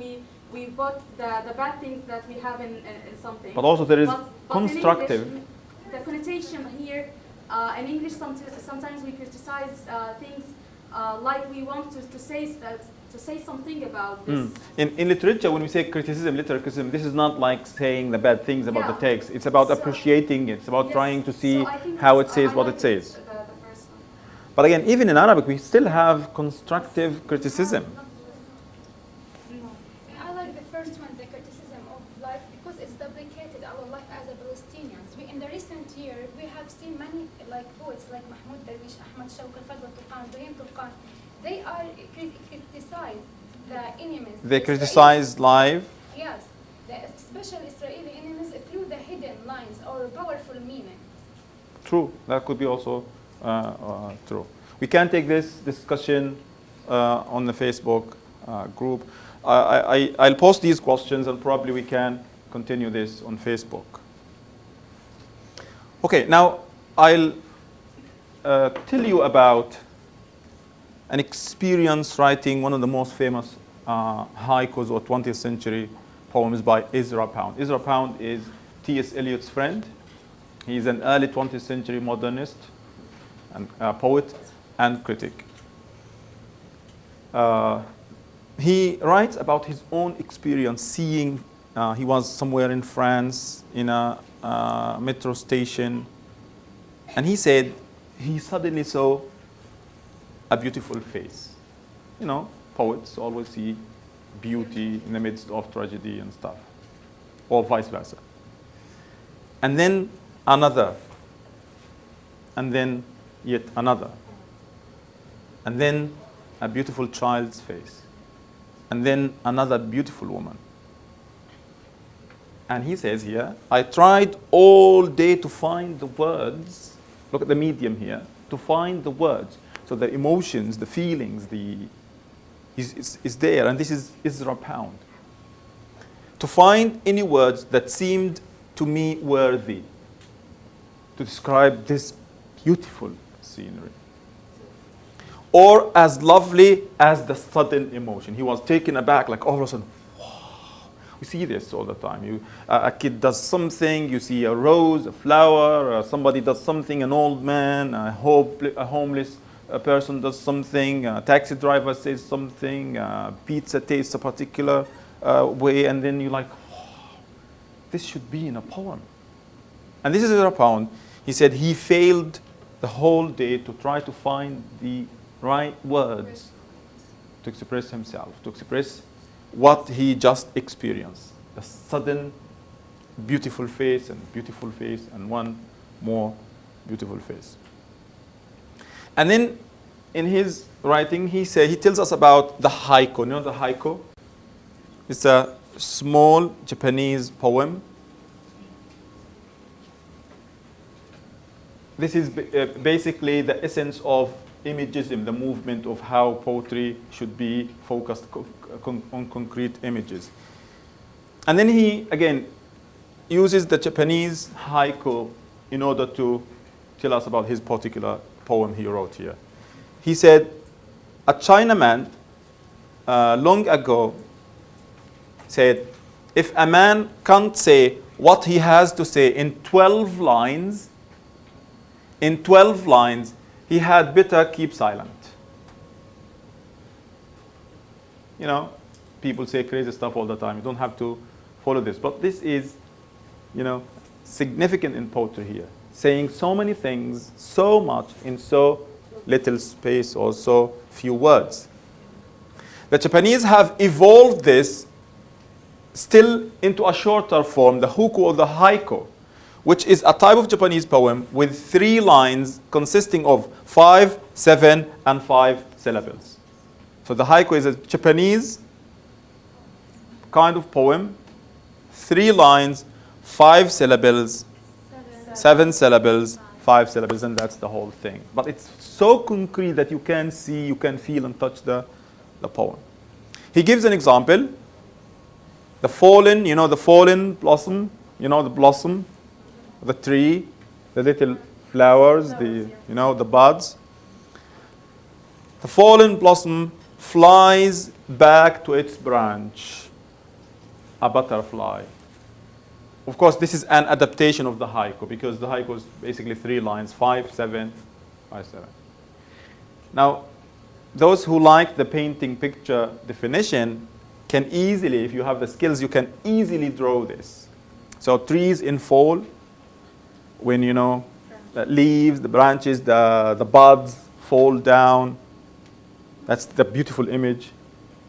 we put the bad things that we have in something. But also there is but constructive. In English, the connotation here in English sometimes we criticize things like we want to say something about this. In literature, when we say criticism, literary criticism, this is not like saying the bad things about the text. It's about appreciating it. It's about trying to see how it says what it says. The first one. But again, even in Arabic, we still have constructive criticism. I like the first one, the criticism of life, because it's duplicated our life as a Palestinians. In the recent year, we have seen many poets like Mahmoud Darwish, Ahmad Shawqi, Fadwa Tuqan, Brahim Tuqan. They are criticize the enemies. They criticize life. Yes, the special Israeli enemies through the hidden lines or powerful meaning. True, that could be also true. We can take this discussion on the Facebook group. I'll post these questions, and probably we can continue this on Facebook. Okay, now I'll tell you about an experience writing one of the most famous haikus or 20th century poems by Ezra Pound. Ezra Pound is T.S. Eliot's friend. He's an early 20th century modernist and poet and critic. He writes about his own experience seeing, he was somewhere in France in a metro station, and he said he suddenly saw a beautiful face. You know, poets always see beauty in the midst of tragedy and stuff, or vice versa. And then another, and then yet another, and then a beautiful child's face, and then another beautiful woman. And he says here, I tried all day to find the words, look at the medium here, to find the words. So the emotions, the feelings, is there, and this is Ezra Pound. To find any words that seemed to me worthy to describe this beautiful scenery, or as lovely as the sudden emotion. He was taken aback, like all of a sudden, wow. We see this all the time. A kid does something, you see a rose, a flower, somebody does something, an old man, a homeless a person does something, a taxi driver says something, pizza tastes a particular way, and then you're like, oh, this should be in a poem. And this is Ezra Pound. He said he failed the whole day to try to find the right words to express himself, to express what he just experienced. The sudden beautiful face and one more beautiful face. And then in his writing, he tells us about the haiku. You know the haiku? It's a small Japanese poem. This is basically the essence of imagism, the movement of how poetry should be focused on concrete images. And then he, again, uses the Japanese haiku in order to tell us about his particular poem he wrote here. He said, a Chinaman long ago said, if a man can't say what he has to say in 12 lines, he had better keep silent. You know, people say crazy stuff all the time. You don't have to follow this. But this is, you know, significant in poetry here. Saying so many things, so much in so little space or so few words. The Japanese have evolved this still into a shorter form, the huku or the haiku, which is a type of Japanese poem with 3 lines consisting of 5, 7, and 5 syllables. So the haiku is a Japanese kind of poem, 3 lines, 5 syllables, 7 syllables, 5 syllables, and that's the whole thing. But it's so concrete that you can see, you can feel and touch the poem. He gives an example. The fallen, the fallen blossom, the blossom, the tree, the little flowers, the buds. The fallen blossom flies back to its branch, a butterfly. Of course, this is an adaptation of the haiku because the haiku is basically 3 lines, 5, 7, 5, 7. Now, those who like the painting picture definition can easily, if you have the skills, you can easily draw this. So trees in fall, when the leaves, the branches, the buds fall down. That's the beautiful image.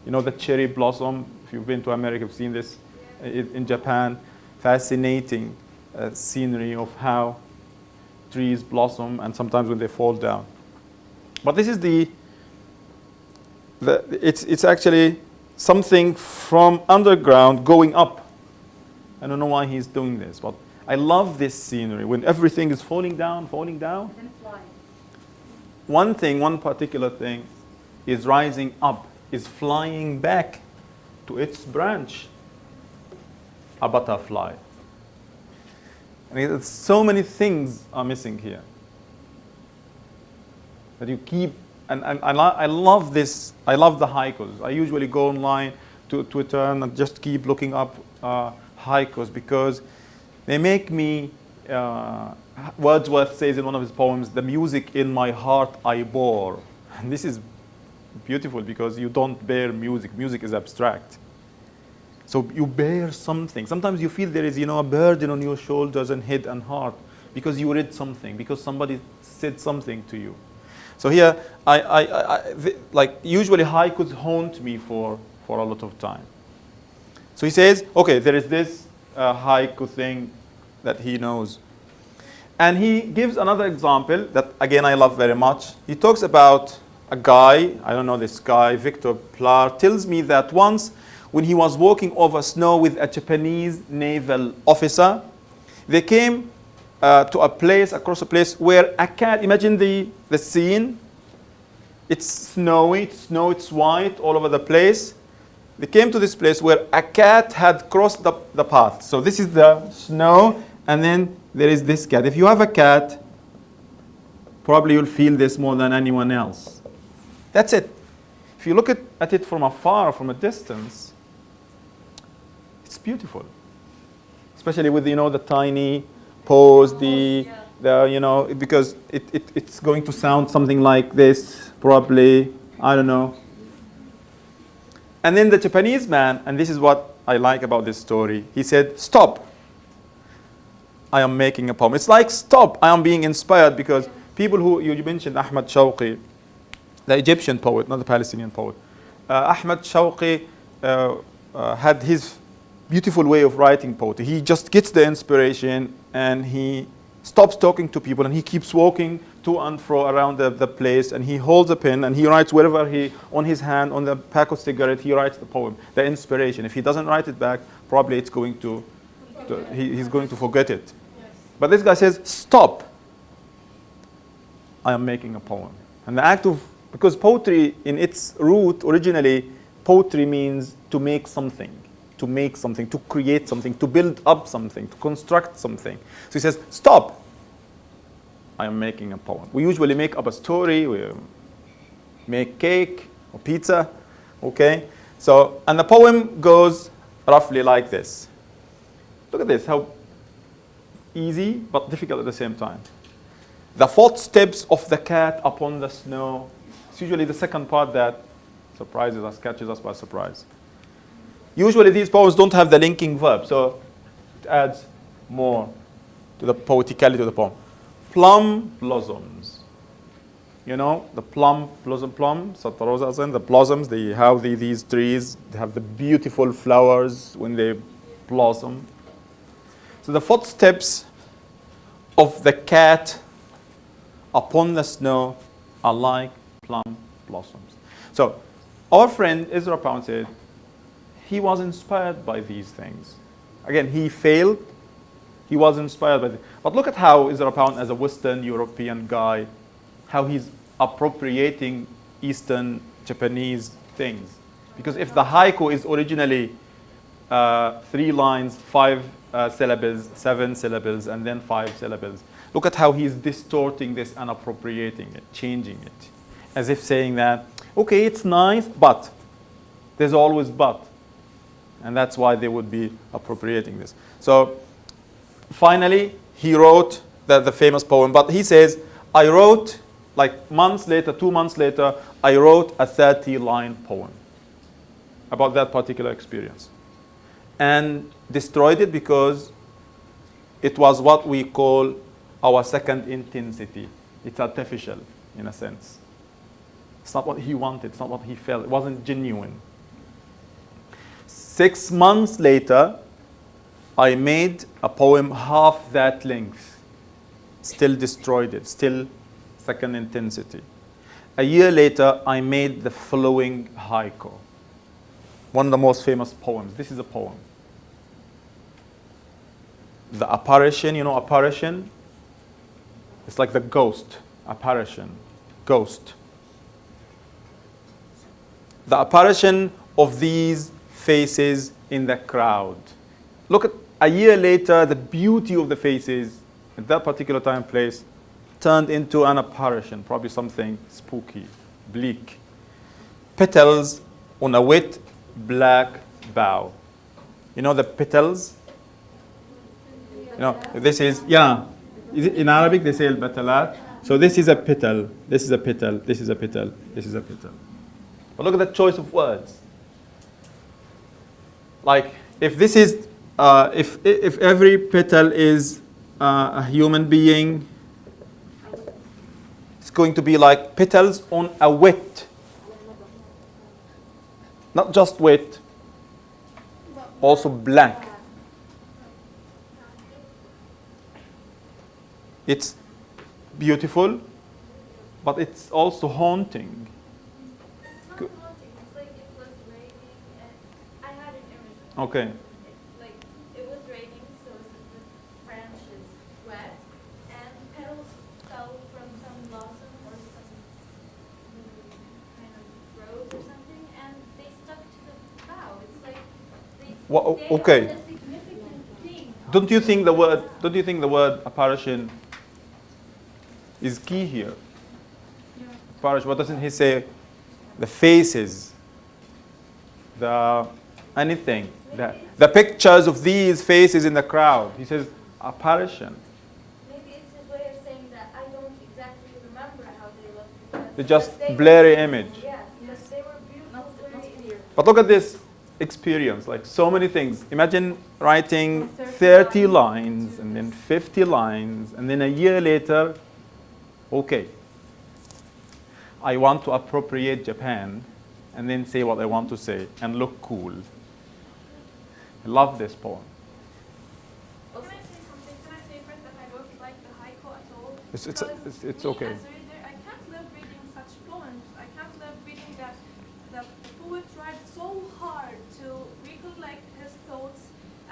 The cherry blossom. If you've been to America, you've seen this in Japan. Fascinating scenery of how trees blossom and sometimes when they fall down. But this is it's actually something from underground going up. I don't know why he's doing this, but I love this scenery when everything is falling down. Then fly. One particular thing is rising up, is flying back to its branch. A butterfly. I mean, so many things are missing here. That you keep, and I love this. I love the haikus. I usually go online to Twitter and just keep looking up haikus because they make me. Wordsworth says in one of his poems, "The music in my heart I bore," and this is beautiful because you don't bear music. Music is abstract. So you bear something. Sometimes you feel there is, a burden on your shoulders and head and heart because you read something, because somebody said something to you. So here, usually haikus haunt me for a lot of time. So he says, okay, there is this haiku thing that he knows. And he gives another example that, again, I love very much. He talks about a guy, I don't know this guy, Victor Plar, tells me that once when he was walking over snow with a Japanese naval officer, they came across a place where a cat, imagine the scene, it's snowy, it's white all over the place. They came to this place where a cat had crossed the path. So this is the snow, and then there is this cat. If you have a cat, probably you'll feel this more than anyone else. That's it. If you look at it from afar, from a distance, it's beautiful. Especially with, the tiny paws, because it's going to sound something like this, probably, I don't know. And then the Japanese man, and this is what I like about this story, he said, "Stop. I am making a poem." It's like, stop, I am being inspired, because people who, you mentioned Ahmad Shawqi, the Egyptian poet, not the Palestinian poet. Ahmad Shawqi had his beautiful way of writing poetry. He just gets the inspiration and he stops talking to people and he keeps walking to and fro around the place, and he holds a pen and he writes wherever on his hand, on the pack of cigarette, he writes the poem, the inspiration. If he doesn't write it back, probably it's going he's going to forget it. Yes. But this guy says, "Stop. I am making a poem." And the act of, because poetry in its root, originally, poetry means to make something. To make something, to create something, to build up something, to construct something. So he says, "Stop. I am making a poem." We usually make up a story, we make cake or pizza, okay? So, and the poem goes roughly like this. Look at this, how easy but difficult at the same time. "The footsteps of the cat upon the snow." It's usually the second part that surprises us, catches us by surprise. Usually these poems don't have the linking verb, so it adds more to the poeticality of the poem. "Plum blossoms." The plum, the blossoms, these trees, they have the beautiful flowers when they blossom. So the footsteps of the cat upon the snow are like plum blossoms. So our friend Ezra Pound said he was inspired by these things. Again, he failed. He was inspired by them. But look at how Ezra Pound, as a Western European guy, how he's appropriating Eastern Japanese things. Because if the haiku is originally 3 lines, 5 syllables, 7 syllables, and then 5 syllables, look at how he's distorting this and appropriating it, changing it. As if saying that, okay, it's nice, but there's always but. And that's why they would be appropriating this. So finally, he wrote the famous poem. But he says, I wrote, like months later, 2 months later, I wrote a 30-line poem about that particular experience. And destroyed it because it was what we call our second intensity. It's artificial, in a sense. It's not what he wanted. It's not what he felt. It wasn't genuine. 6 months later, I made a poem half that length. Still destroyed it. Still second intensity. A year later, I made the following haiku. One of the most famous poems. This is a poem. The apparition, you know apparition? It's like the ghost. Apparition. Ghost. The apparition of these faces in the crowd. Look at a year later, the beauty of the faces at that particular time and place turned into an apparition, probably something spooky, bleak. Petals on a wet black bough. You know the petals? You know, this is, yeah. In Arabic, they say al-batalat. So this is a petal, this is a petal, this is a petal, this is a petal. But look at the choice of words. Like, if this is, if every petal is a human being, it's going to be like petals on a wet. Not just wet, also blank. It's beautiful, but it's also haunting. It's not haunting. It's like it was raining, and I had an image. Okay. Like it was raining, so the branches wet, and petals fell from some blossom or some kind of rose or something, and they stuck to the bough. It's like they okay. are a significant thing. Don't you think the word apparition is key here? Yeah. Apparition. What doesn't he say? The faces, the anything, the pictures of these faces in the crowd. He says apparition. Maybe it's his way of saying that I don't exactly remember how they looked. It's just blurry image. Yes, yes, they were beautiful. Not clear. But look at this experience, like so many things. Imagine writing 30 lines and then 50 lines and then a year later, okay, I want to appropriate Japan and then say what I want to say and look cool. I love this poem. Can I say something? Can I say first that I don't like the haiku at all? It's Because okay. me as a reader, I can't live reading such poems. I can't live reading that the poet tried so hard to recollect his thoughts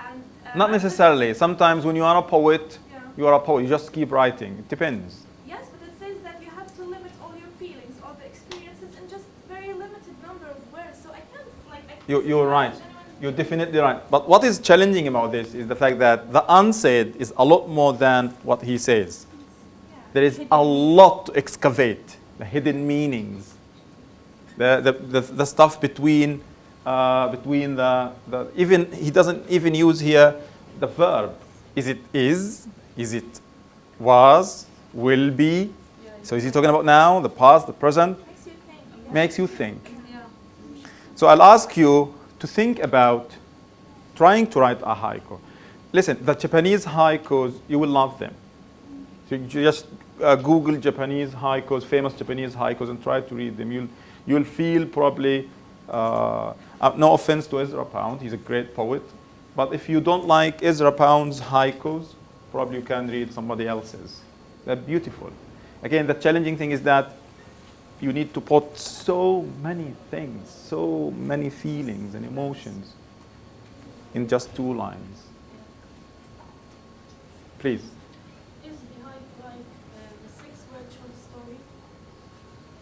and Not necessarily. Sometimes when you are a poet, Yeah. you are a poet. You just keep writing. It depends. Yes, but it says that you have to limit all your feelings, all the experiences, in just very limited number of words. So I can't You're right. You're definitely right. But what is challenging about this is the fact that the unsaid is a lot more than what he says. There is a lot to excavate, the hidden meanings, the stuff between the even he doesn't even use here the verb. Is it was, will be? So is he talking about now, the past, the present? Makes you think. Yeah. So I'll ask you to think about trying to write a haiku. Listen, the Japanese haikus, you will love them. So you just Google Japanese haikus, famous Japanese haikus, and try to read them. You'll feel probably, no offense to Ezra Pound, he's a great poet, but if you don't like Ezra Pound's haikus, probably you can read somebody else's. They're beautiful. Again, the challenging thing is that you need to put so many things, so many feelings and emotions in just 2 lines. Please. Is behind like the 6-word short story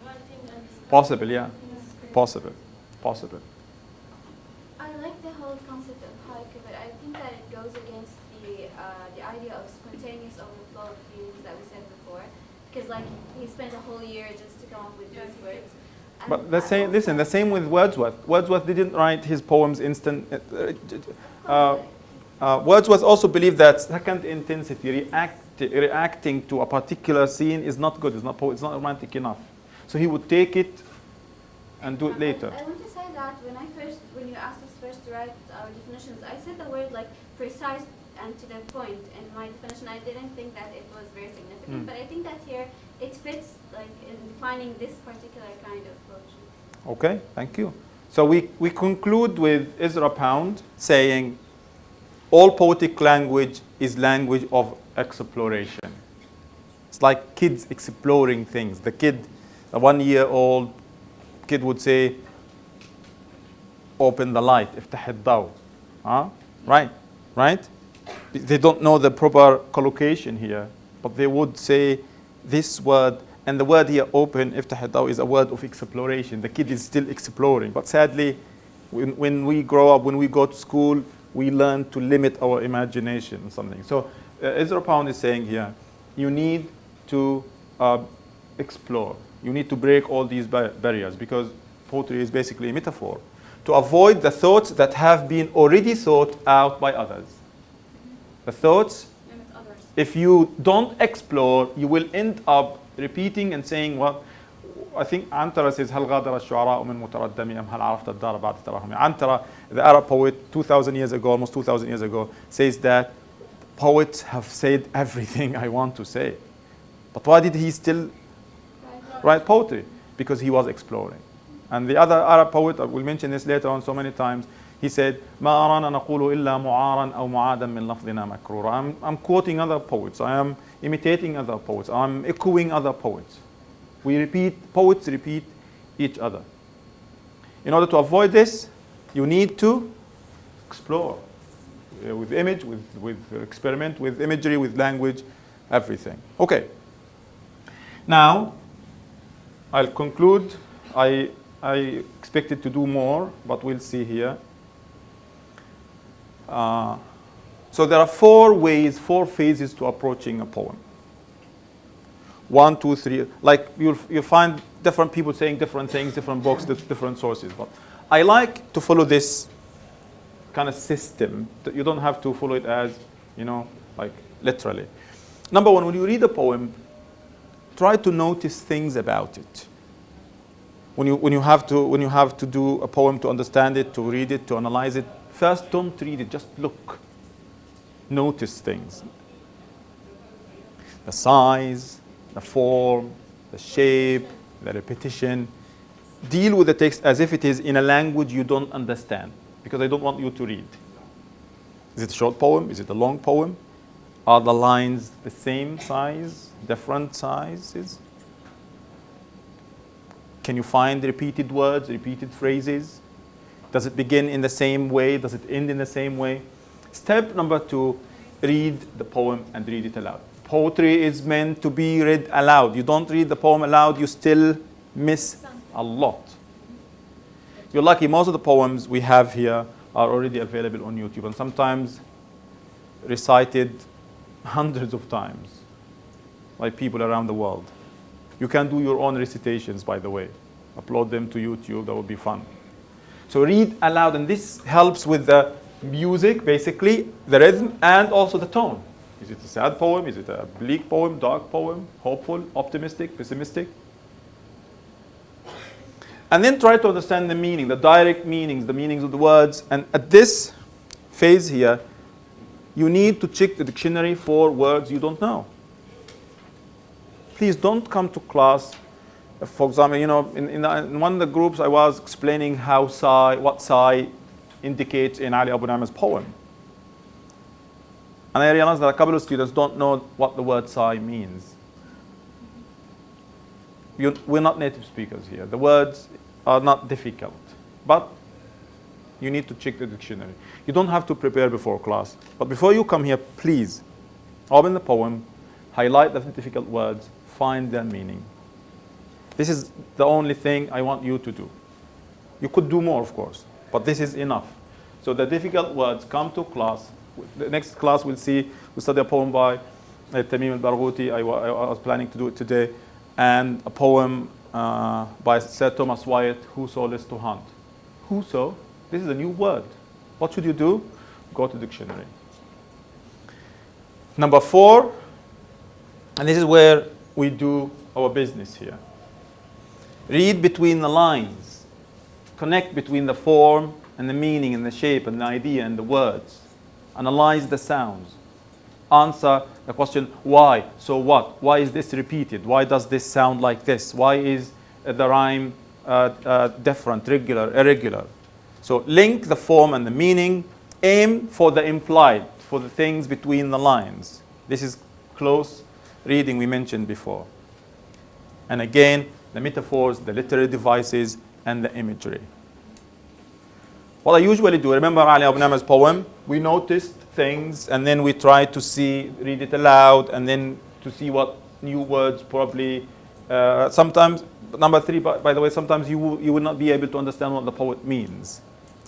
writing and Possible, yeah. Possible. Possible. I like the whole concept of haiku, but I think that it goes against the idea of spontaneous overflow of feelings that we said before. Because like he spent a whole year just to come up with these words. And But the same, listen, the same with Wordsworth. Wordsworth didn't write his poems instant. Wordsworth also believed that second intensity, reacting to a particular scene, is not good. It's not romantic enough. So he would take it and do it later. I want to say that when you asked us first to write our definitions, I said the word like precise and to the point in my definition. I didn't think that it was very significant, but I think that here it fits like in defining this particular kind of poetry. Okay, thank you. So we conclude with Ezra Pound saying, all poetic language is language of exploration. It's like kids exploring things. The 1-year-old kid would say, open the light, افتح الضوء. Right? They don't know the proper collocation here, but they would say this word, and the word here, open, افتح الضوء, is a word of exploration. The kid is still exploring. But sadly, when we grow up, when we go to school, we learn to limit our imagination or something. So Ezra Pound is saying here, you need to explore. You need to break all these barriers, because poetry is basically a metaphor, to avoid the thoughts that have been already thought out by others. The thoughts, if you don't explore, you will end up repeating and saying what I think Antara says, هل غادر الشعراء من متردم أم هل عرفت الدار بعد تراهم. Antara, the Arab poet 2,000 years ago, almost 2,000 years ago, says that poets have said everything I want to say. But why did he still write poetry? Because he was exploring. And the other Arab poet, I will mention this later on so many times, he said, ما أرانا نقول إلا معارا أو معادا من لفظنا مكرورا. I'm quoting other poets. I am imitating other poets. I'm echoing other poets. Poets repeat each other. In order to avoid this, you need to explore with image, with experiment, with imagery, with language, everything. Okay. Now, I'll conclude. I expected to do more, but we'll see here. So there are 4 phases to approaching a poem. 1, 2, 3. Like you'll find different people saying different things, different books, different sources. But I like to follow this kind of system. That you don't have to follow it as, like literally. Number 1, when you read a poem, try to notice things about it. When you have to do a poem to understand it, to read it, to analyze it, first don't read it, just look. Notice things. The size, the form, the shape, the repetition. Deal with the text as if it is in a language you don't understand, because I don't want you to read. Is it a short poem? Is it a long poem? Are the lines the same size, different sizes? Can you find repeated words, repeated phrases? Does it begin in the same way? Does it end in the same way? Step number 2, read the poem and read it aloud. Poetry is meant to be read aloud. You don't read the poem aloud, you still miss a lot. You're lucky, most of the poems we have here are already available on YouTube, and sometimes recited hundreds of times by people around the world. You can do your own recitations, by the way. Upload them to YouTube, that would be fun. So read aloud, and this helps with the music, basically, the rhythm, and also the tone. Is it a sad poem? Is it a bleak poem, dark poem, hopeful, optimistic, pessimistic? And then try to understand the meaning, the direct meanings, the meanings of the words. And at this phase here, you need to check the dictionary for words you don't know. Please don't come to class. For example, in one of the groups I was explaining what sigh indicates in Ali Abu Na'ma's poem. And I realized that a couple of students don't know what the word sigh means. We're not native speakers here. The words are not difficult, but you need to check the dictionary. You don't have to prepare before class. But before you come here, please open the poem, highlight the difficult words, find their meaning. This is the only thing I want you to do. You could do more, of course, but this is enough. So the difficult words, come to class. The next class we'll study a poem by Tamim al-Barghouti. I was planning to do it today. And a poem by Sir Thomas Wyatt, Whoso Lists to Hunt. Whoso, this is a new word. What should you do? Go to dictionary. Number 4, and this is where we do our business here. Read between the lines. Connect between the form and the meaning and the shape and the idea and the words. Analyze the sounds. Answer the question, why? So what? Why is this repeated? Why does this sound like this? Why is the rhyme different, regular, irregular? So link the form and the meaning. Aim for the implied, for the things between the lines. This is close reading we mentioned before. And again, the metaphors, the literary devices, and the imagery. What I usually do, remember Ali Abu Nama's poem? We noticed things and then we try to read it aloud and then to see what new words probably, sometimes, number 3, by the way, sometimes you will not be able to understand what the poet means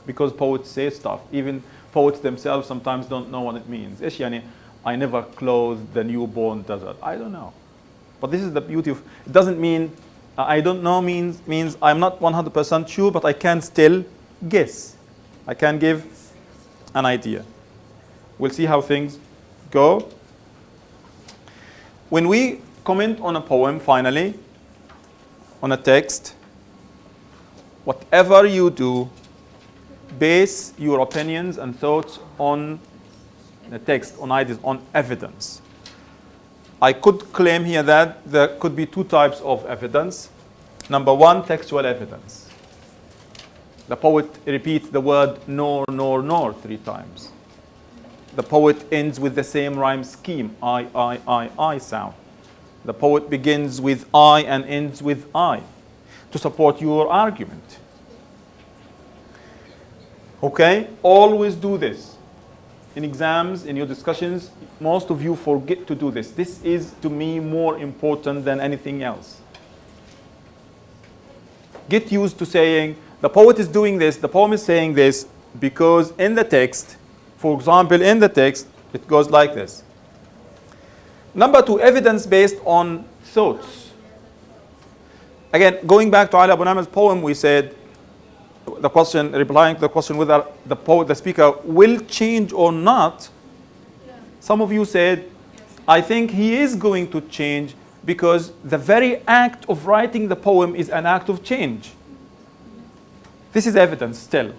because poets say stuff. Even poets themselves sometimes don't know what it means. إيش يعني I never clothed the newborn desert. I don't know. But this is the beauty of, it doesn't mean, I don't know means I'm not 100% sure, but I can still guess. I can give an idea. We'll see how things go. When we comment on a poem, finally, on a text, whatever you do, base your opinions and thoughts on the text, on ideas, on evidence. I could claim here that there could be 2 types of evidence. Number 1, textual evidence. The poet repeats the word nor, 3 times. The poet ends with the same rhyme scheme, I sound. The poet begins with I and ends with I to support your argument. Okay? Always do this. In exams, in your discussions, most of you forget to do this. This is, to me, more important than anything else. Get used to saying, the poet is doing this, the poem is saying this, because in the text, for example, in the text, it goes like this. Number 2, evidence based on thoughts. Again, going back to Ali Abu Nama's poem, we said, the question, replying to the question whether the poet, the speaker, will change or not. Some of you said, I think he is going to change because the very act of writing the poem is an act of change. This is evidence still.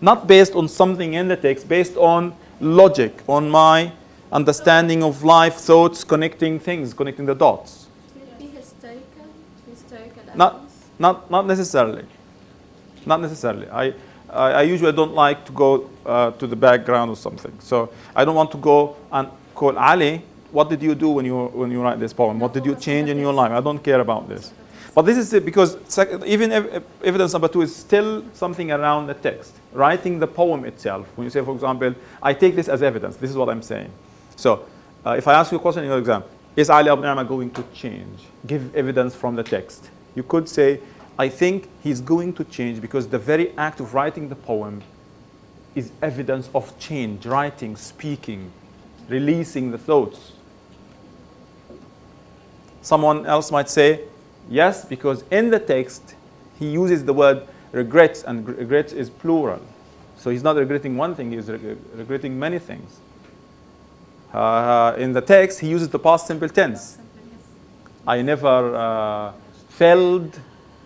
Not based on something in the text, based on logic, on my understanding of life, thoughts, connecting things, connecting the dots. Could it be historical Not necessarily. Not necessarily. I usually don't like to go to the background or something. So I don't want to go and call Ali, what did you do when you write this poem? What did you change in your life? I don't care about this. But this is it because even evidence number 2 is still something around the text. Writing the poem itself. When you say, for example, I take this as evidence. This is what I'm saying. So if I ask you a question in your exam, is Ali Abu Nama going to change? Give evidence from the text. You could say, I think he's going to change because the very act of writing the poem is evidence of change. Writing, speaking, releasing the thoughts. Someone else might say, yes, because in the text, he uses the word regrets, and regrets is plural. So he's not regretting one thing, he's regretting many things. In the text, he uses the past simple tense. I never failed,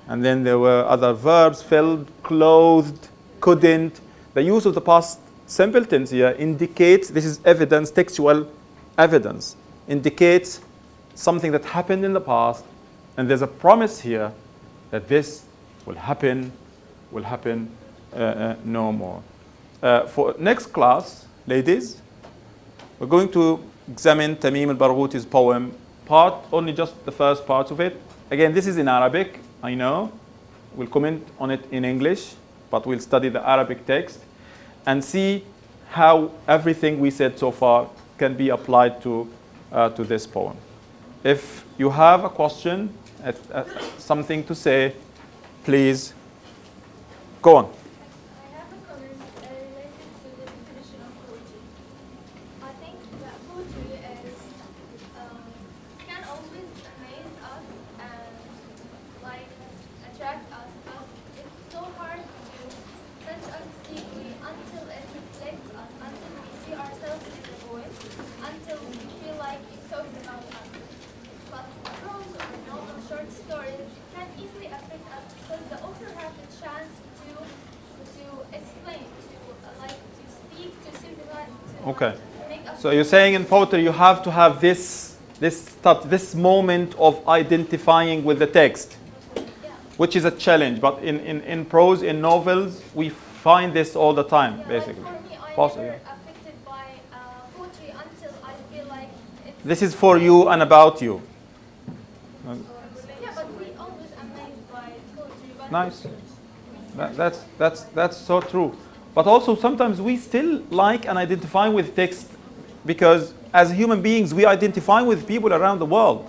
and then there were other verbs, failed, clothed, couldn't. The use of the past simple tense here indicates, this is evidence, textual evidence, indicates something that happened in the past, and there's a promise here that this will happen no more. For next class, ladies, We're going to examine Tamim al-Barghuti's poem, only just the first part of it. Again, this is in Arabic, I know. We'll comment on it in English, but we'll study the Arabic text and see how everything we said so far can be applied to this poem. If you have a question, something to say, please go on. I have a comment related to the definition of poetry. I think that poetry can always amaze us and like attract us, but it's so hard to touch us deeply until it reflects us, until we see ourselves in the poem, until we feel like it talks about us. But prose or novel short stories can easily affect us because the author has the chance to explain, to speak, to symbolize, to Okay. make us. So you're saying in poetry you have to have this moment of identifying with the text, which is a challenge. But in prose, in novels, we find this all the time, Yeah, basically. like for me, I'm Possibly. never affected by poetry until I feel like it's. This is for you and about you. Yeah, but we always amazed by poetry. But Nice. That's so true. But also sometimes we still like and identify with text because as human beings we identify with people around the world.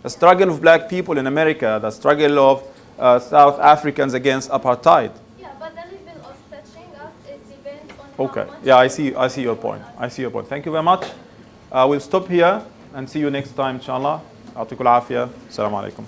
The struggle of black people in America, the struggle of South Africans against apartheid. Yeah, but the level of touching us is depends on Okay. how much. Yeah, I see your point. I see your point. Thank you very much. We'll stop here and see you next time, inshallah. يعطيكم العافية. السلام عليكم.